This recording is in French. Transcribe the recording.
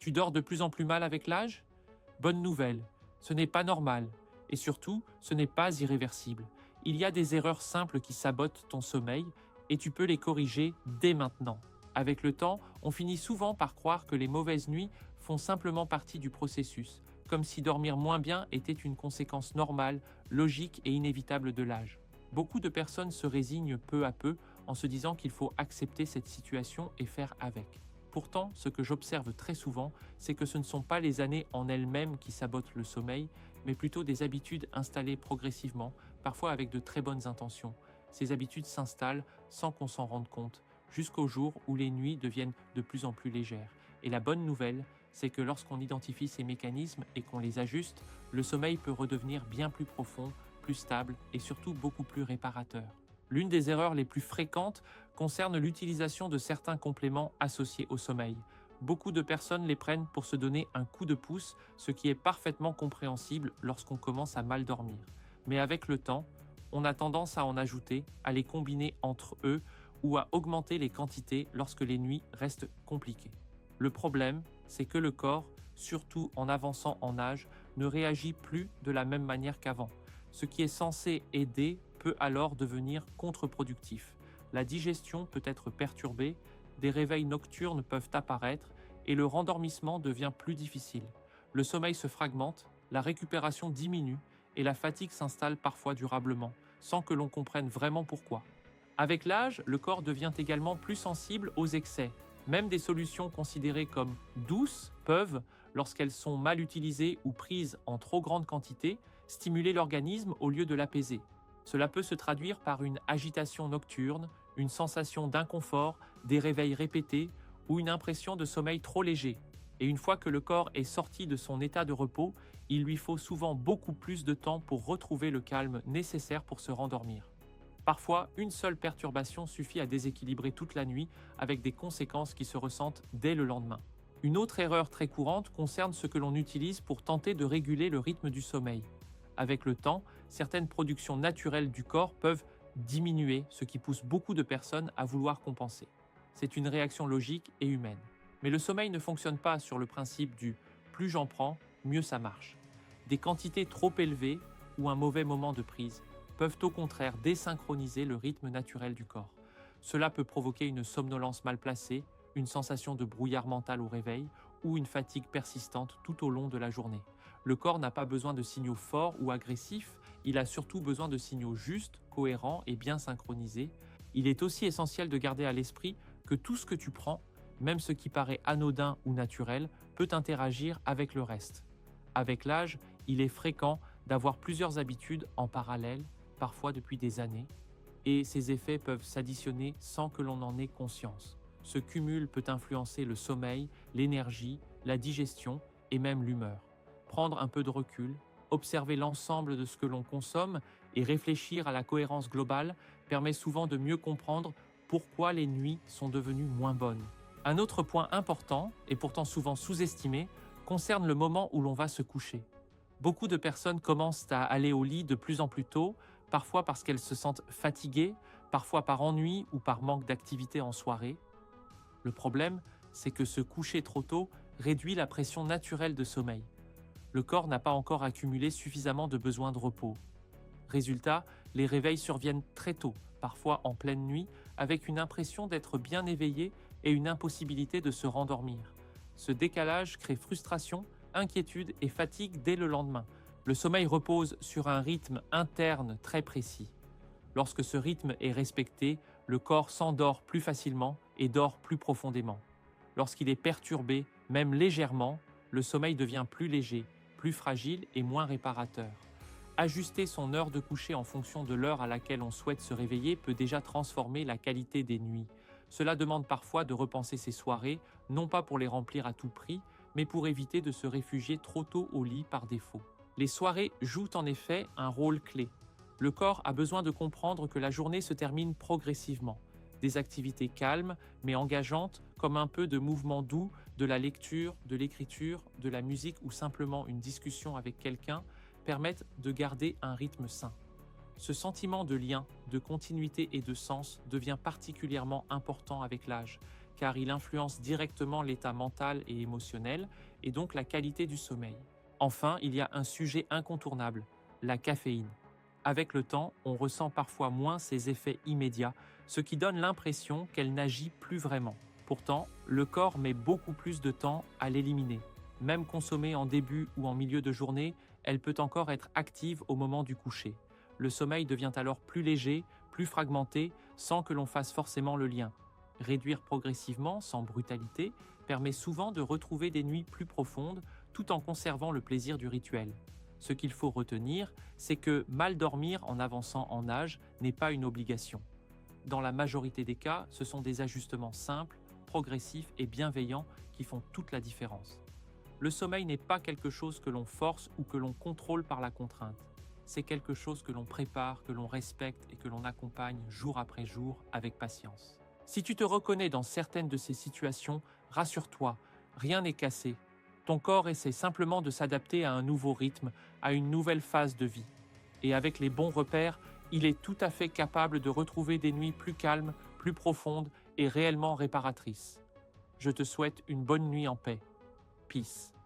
Tu dors de plus en plus mal avec l'âge? Bonne nouvelle, ce n'est pas normal. Et surtout, ce n'est pas irréversible. Il y a des erreurs simples qui sabotent ton sommeil et tu peux les corriger dès maintenant. Avec le temps, on finit souvent par croire que les mauvaises nuits font simplement partie du processus, comme si dormir moins bien était une conséquence normale, logique et inévitable de l'âge. Beaucoup de personnes se résignent peu à peu en se disant qu'il faut accepter cette situation et faire avec. Pourtant, ce que j'observe très souvent, c'est que ce ne sont pas les années en elles-mêmes qui sabotent le sommeil, mais plutôt des habitudes installées progressivement, parfois avec de très bonnes intentions. Ces habitudes s'installent sans qu'on s'en rende compte, jusqu'au jour où les nuits deviennent de plus en plus légères. Et la bonne nouvelle, c'est que lorsqu'on identifie ces mécanismes et qu'on les ajuste, le sommeil peut redevenir bien plus profond, plus stable et surtout beaucoup plus réparateur. L'une des erreurs les plus fréquentes concerne l'utilisation de certains compléments associés au sommeil. Beaucoup de personnes les prennent pour se donner un coup de pouce, ce qui est parfaitement compréhensible lorsqu'on commence à mal dormir. Mais avec le temps, on a tendance à en ajouter, à les combiner entre eux ou à augmenter les quantités lorsque les nuits restent compliquées. Le problème, c'est que le corps, surtout en avançant en âge, ne réagit plus de la même manière qu'avant. Ce qui est censé aider peut alors devenir contre-productif. La digestion peut être perturbée, des réveils nocturnes peuvent apparaître et le rendormissement devient plus difficile. Le sommeil se fragmente, la récupération diminue et la fatigue s'installe parfois durablement, sans que l'on comprenne vraiment pourquoi. Avec l'âge, le corps devient également plus sensible aux excès. Même des solutions considérées comme douces peuvent, lorsqu'elles sont mal utilisées ou prises en trop grande quantité, stimuler l'organisme au lieu de l'apaiser. Cela peut se traduire par une agitation nocturne, une sensation d'inconfort, des réveils répétés ou une impression de sommeil trop léger. Et une fois que le corps est sorti de son état de repos, il lui faut souvent beaucoup plus de temps pour retrouver le calme nécessaire pour se rendormir. Parfois, une seule perturbation suffit à déséquilibrer toute la nuit avec des conséquences qui se ressentent dès le lendemain. Une autre erreur très courante concerne ce que l'on utilise pour tenter de réguler le rythme du sommeil. Avec le temps, certaines productions naturelles du corps peuvent diminuer, ce qui pousse beaucoup de personnes à vouloir compenser. C'est une réaction logique et humaine. Mais le sommeil ne fonctionne pas sur le principe du « plus j'en prends, mieux ça marche ». Des quantités trop élevées ou un mauvais moment de prise peuvent au contraire désynchroniser le rythme naturel du corps. Cela peut provoquer une somnolence mal placée, une sensation de brouillard mental au réveil ou une fatigue persistante tout au long de la journée. Le corps n'a pas besoin de signaux forts ou agressifs, il a surtout besoin de signaux justes, cohérents et bien synchronisés. Il est aussi essentiel de garder à l'esprit que tout ce que tu prends, même ce qui paraît anodin ou naturel, peut interagir avec le reste. Avec l'âge, il est fréquent d'avoir plusieurs habitudes en parallèle, parfois depuis des années, et ces effets peuvent s'additionner sans que l'on en ait conscience. Ce cumul peut influencer le sommeil, l'énergie, la digestion et même l'humeur. Prendre un peu de recul, observer l'ensemble de ce que l'on consomme et réfléchir à la cohérence globale permet souvent de mieux comprendre pourquoi les nuits sont devenues moins bonnes. Un autre point important, et pourtant souvent sous-estimé, concerne le moment où l'on va se coucher. Beaucoup de personnes commencent à aller au lit de plus en plus tôt, parfois parce qu'elles se sentent fatiguées, parfois par ennui ou par manque d'activité en soirée. Le problème, c'est que se coucher trop tôt réduit la pression naturelle de sommeil. Le corps n'a pas encore accumulé suffisamment de besoins de repos. Résultat, les réveils surviennent très tôt, parfois en pleine nuit, avec une impression d'être bien éveillé et une impossibilité de se rendormir. Ce décalage crée frustration, inquiétude et fatigue dès le lendemain. Le sommeil repose sur un rythme interne très précis. Lorsque ce rythme est respecté, le corps s'endort plus facilement et dort plus profondément. Lorsqu'il est perturbé, même légèrement, le sommeil devient plus léger, plus fragile et moins réparateur. Ajuster son heure de coucher en fonction de l'heure à laquelle on souhaite se réveiller peut déjà transformer la qualité des nuits. Cela demande parfois de repenser ses soirées, non pas pour les remplir à tout prix, mais pour éviter de se réfugier trop tôt au lit par défaut. Les soirées jouent en effet un rôle clé. Le corps a besoin de comprendre que la journée se termine progressivement. Des activités calmes mais engageantes, comme un peu de mouvement doux, de la lecture, de l'écriture, de la musique ou simplement une discussion avec quelqu'un, permettent de garder un rythme sain. Ce sentiment de lien, de continuité et de sens devient particulièrement important avec l'âge, car il influence directement l'état mental et émotionnel, et donc la qualité du sommeil. Enfin, il y a un sujet incontournable, la caféine. Avec le temps, on ressent parfois moins ses effets immédiats, ce qui donne l'impression qu'elle n'agit plus vraiment. Pourtant, le corps met beaucoup plus de temps à l'éliminer. Même consommée en début ou en milieu de journée, elle peut encore être active au moment du coucher. Le sommeil devient alors plus léger, plus fragmenté, sans que l'on fasse forcément le lien. Réduire progressivement, sans brutalité, permet souvent de retrouver des nuits plus profondes, tout en conservant le plaisir du rituel. Ce qu'il faut retenir, c'est que mal dormir en avançant en âge n'est pas une obligation. Dans la majorité des cas, ce sont des ajustements simples, progressifs et bienveillants qui font toute la différence. Le sommeil n'est pas quelque chose que l'on force ou que l'on contrôle par la contrainte. C'est quelque chose que l'on prépare, que l'on respecte et que l'on accompagne jour après jour avec patience. Si tu te reconnais dans certaines de ces situations, rassure-toi, rien n'est cassé. Ton corps essaie simplement de s'adapter à un nouveau rythme, à une nouvelle phase de vie. Et avec les bons repères, il est tout à fait capable de retrouver des nuits plus calmes, plus profondes et réellement réparatrices. Je te souhaite une bonne nuit en paix. Peace.